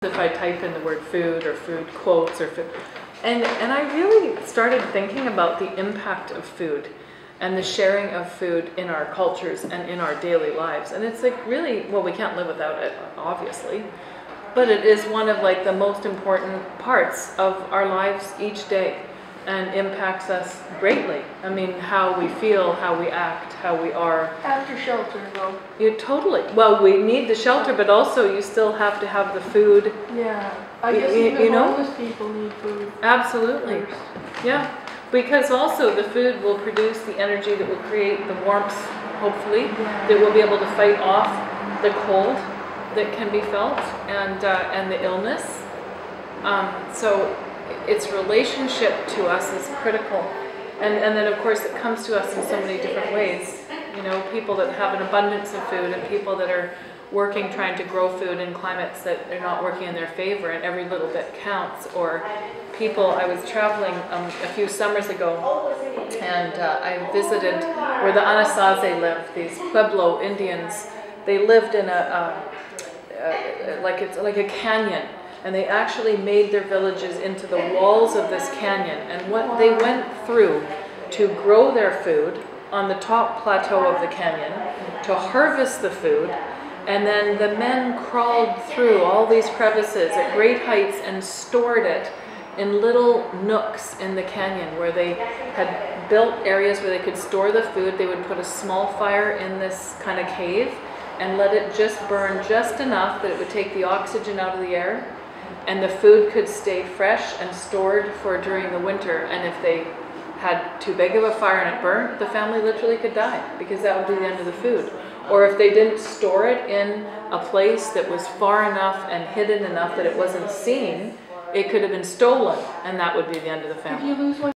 if I type in the word food or food quotes or food. And I really started thinking about the impact of food and the sharing of food in our cultures and in our daily lives. And it's like really, well, we can't live without it, obviously, but it is one of like the most important parts of our lives each day and impacts us greatly. I mean, how we feel, how we act, how we are. After shelter, though. You totally. Well, we need the shelter, but also you still have to have the food. Yeah, I guess even homeless people need food. Absolutely. First. Yeah, because also the food will produce the energy that will create the warmth, hopefully, that will be able to fight off the cold that can be felt and the illness. So its relationship to us is critical. And then of course it comes to us in so many different ways. You know, people that have an abundance of food and people that are working, trying to grow food in climates that are not working in their favor, and every little bit counts. Or people, I was traveling a few summers ago, and I visited where the Anasazi live, these Pueblo Indians. They lived in it's like a canyon, and they actually made their villages into the walls of this canyon. And what they went through to grow their food on the top plateau of the canyon, to harvest the food, and then the men crawled through all these crevices at great heights and stored it in little nooks in the canyon where they had built areas where they could store the food. They would put a small fire in this kind of cave and let it just burn just enough that it would take the oxygen out of the air, and the food could stay fresh and stored for during the winter. And if they had too big of a fire and it burnt, the family literally could die, because that would be the end of the food. Or if they didn't store it in a place that was far enough and hidden enough that it wasn't seen, it could have been stolen, and that would be the end of the family. Did you lose one?